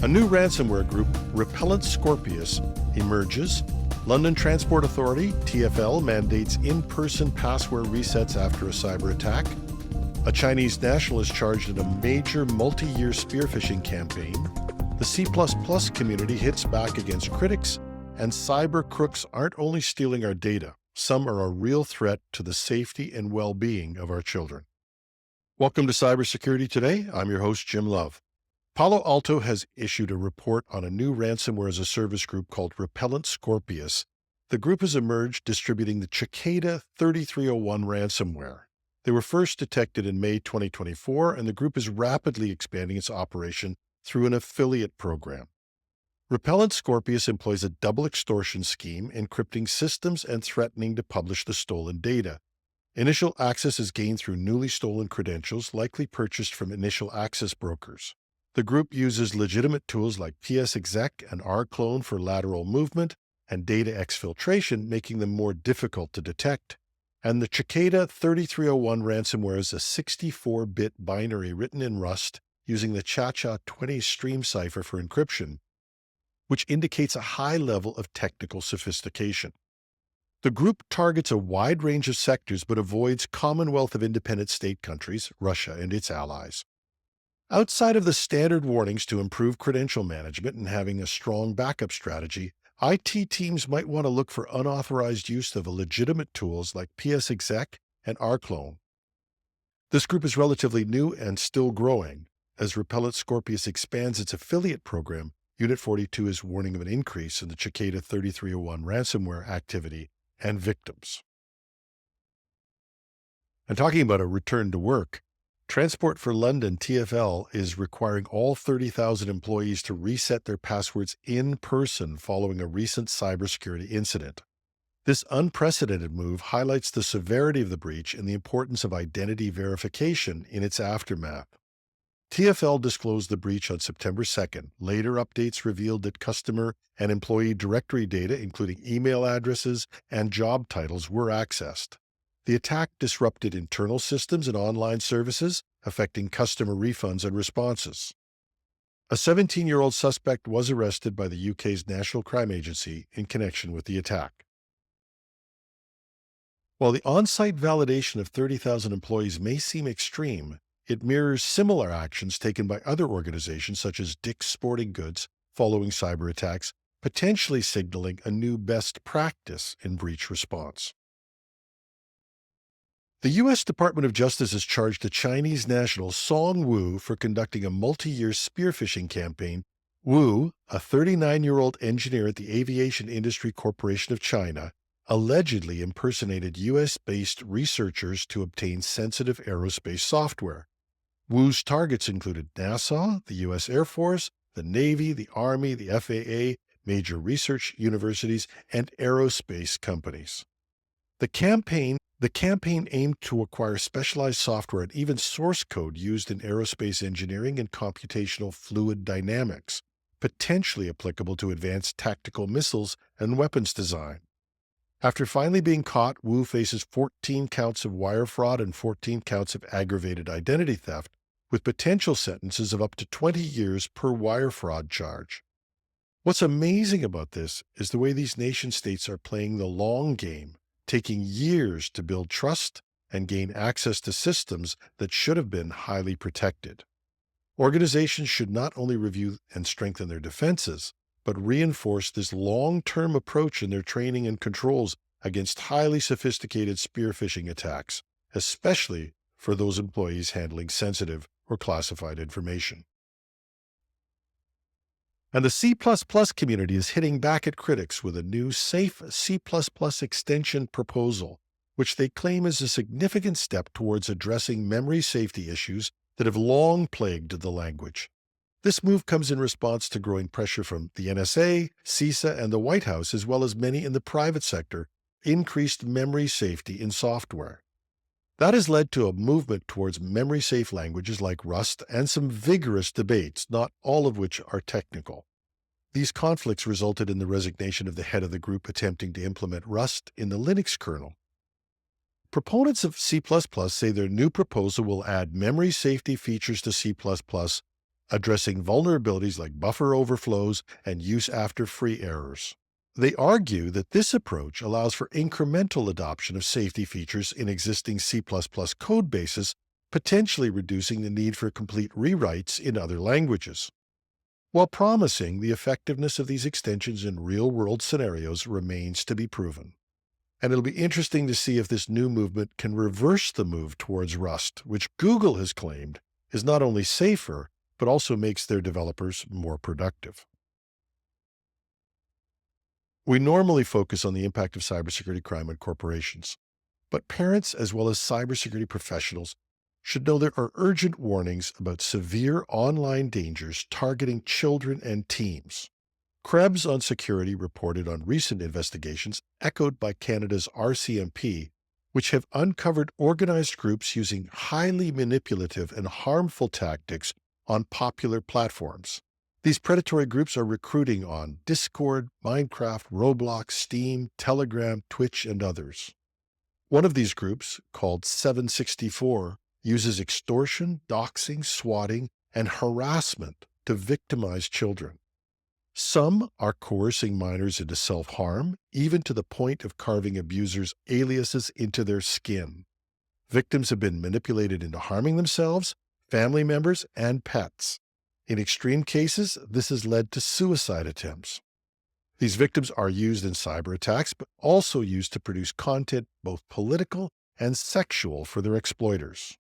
A new ransomware group, Repellent Scorpius, emerges. London Transport Authority, TfL, mandates in-person password resets after a cyber attack. A Chinese national is charged in a major multi-year spear-phishing campaign. The C++ community hits back against critics, and cyber crooks aren't only stealing our data, some are a real threat to the safety and well-being of our children. Welcome to Cybersecurity Today. I'm your host, Jim Love. Palo Alto has issued a report on a new ransomware as a service group called Repellent Scorpius. The group has emerged distributing the Ciccada 3301 ransomware. They were first detected in May 2024, and the group is rapidly expanding its operation through an affiliate program. Repellent Scorpius employs a double extortion scheme, encrypting systems and threatening to publish the stolen data. Initial access is gained through newly stolen credentials, likely purchased from initial access brokers. The group uses legitimate tools like PSExec and rclone for lateral movement and data exfiltration, making them more difficult to detect. And the Ciccada 3301 ransomware is a 64-bit binary written in Rust using the Sept.18 stream cipher for encryption, which indicates a high level of technical sophistication. The group targets a wide range of sectors but avoids Commonwealth of Independent State countries, Russia and its allies. Outside of the standard warnings to improve credential management and having a strong backup strategy, IT teams might want to look for unauthorized use of legitimate tools like PSExec and rclone. This group is relatively new and still growing. As Repellent Scorpius expands its affiliate program, Unit 42 is warning of an increase in the Ciccada 3301 ransomware activity and victims. And talking about a return to work, Transport for London, TfL, is requiring all 30,000 employees to reset their passwords in person following a recent cybersecurity incident. This unprecedented move highlights the severity of the breach and the importance of identity verification in its aftermath. TfL disclosed the breach on September 2nd. Later updates revealed that customer and employee directory data, including email addresses and job titles, were accessed. The attack disrupted internal systems and online services, affecting customer refunds and responses. A 17-year-old suspect was arrested by the UK's National Crime Agency in connection with the attack. While the on-site validation of 30,000 employees may seem extreme, it mirrors similar actions taken by other organizations such as Dick's Sporting Goods following cyber attacks, potentially signaling a new best practice in breach response. The U.S. Department of Justice has charged the Chinese national Song Wu for conducting a multi-year spear-phishing campaign. Wu, a 39-year-old engineer at the Aviation Industry Corporation of China, allegedly impersonated U.S.-based researchers to obtain sensitive aerospace software. Wu's targets included NASA, the U.S. Air Force, the Navy, the Army, the FAA, major research universities, and aerospace companies. The campaign aimed to acquire specialized software and even source code used in aerospace engineering and computational fluid dynamics, potentially applicable to advanced tactical missiles and weapons design. After finally being caught, Wu faces 14 counts of wire fraud and 14 counts of aggravated identity theft, with potential sentences of up to 20 years per wire fraud charge. What's amazing about this is the way these nation-states are playing the long game, taking years to build trust and gain access to systems that should have been highly protected. Organizations should not only review and strengthen their defenses, but reinforce this long-term approach in their training and controls against highly sophisticated spear-phishing attacks, especially for those employees handling sensitive or classified information. And the C++ community is hitting back at critics with a new safe C++ extension proposal, which they claim is a significant step towards addressing memory safety issues that have long plagued the language. This move comes in response to growing pressure from the NSA, CISA, and the White House, as well as many in the private sector, increased memory safety in software. That has led to a movement towards memory-safe languages like Rust and some vigorous debates, not all of which are technical. These conflicts resulted in the resignation of the head of the group attempting to implement Rust in the Linux kernel. Proponents of C++ say their new proposal will add memory safety features to C++, addressing vulnerabilities like buffer overflows and use after free errors. They argue that this approach allows for incremental adoption of safety features in existing C++ code bases, potentially reducing the need for complete rewrites in other languages. While promising, the effectiveness of these extensions in real-world scenarios remains to be proven. And it'll be interesting to see if this new movement can reverse the move towards Rust, which Google has claimed is not only safer, but also makes their developers more productive. We normally focus on the impact of cybersecurity crime on corporations, but parents as well as cybersecurity professionals should know there are urgent warnings about severe online dangers targeting children and teens. Krebs on Security reported on recent investigations echoed by Canada's RCMP, which have uncovered organized groups using highly manipulative and harmful tactics on popular platforms. These predatory groups are recruiting on Discord, Minecraft, Roblox, Steam, Telegram, Twitch, and others. One of these groups, called 764, uses extortion, doxing, swatting, and harassment to victimize children. Some are coercing minors into self-harm, even to the point of carving abusers' aliases into their skin. Victims have been manipulated into harming themselves, family members, and pets. In extreme cases, this has led to suicide attempts. These victims are used in cyber attacks, but also used to produce content both political and sexual for their exploiters.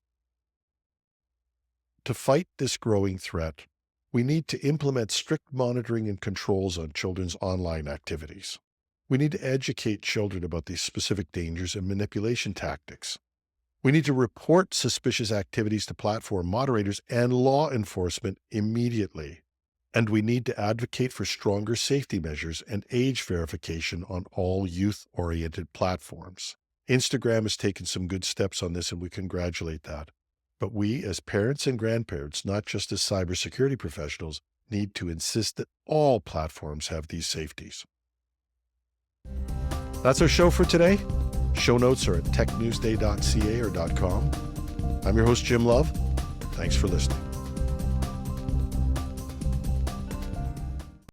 To fight this growing threat, we need to implement strict monitoring and controls on children's online activities. We need to educate children about these specific dangers and manipulation tactics. We need to report suspicious activities to platform moderators and law enforcement immediately. And we need to advocate for stronger safety measures and age verification on all youth-oriented platforms. Instagram has taken some good steps on this, and we congratulate that. But we, as parents and grandparents, not just as cybersecurity professionals, need to insist that all platforms have these safeties. That's our show for today. Show notes are at technewsday.ca or .com. I'm your host, Jim Love. Thanks for listening.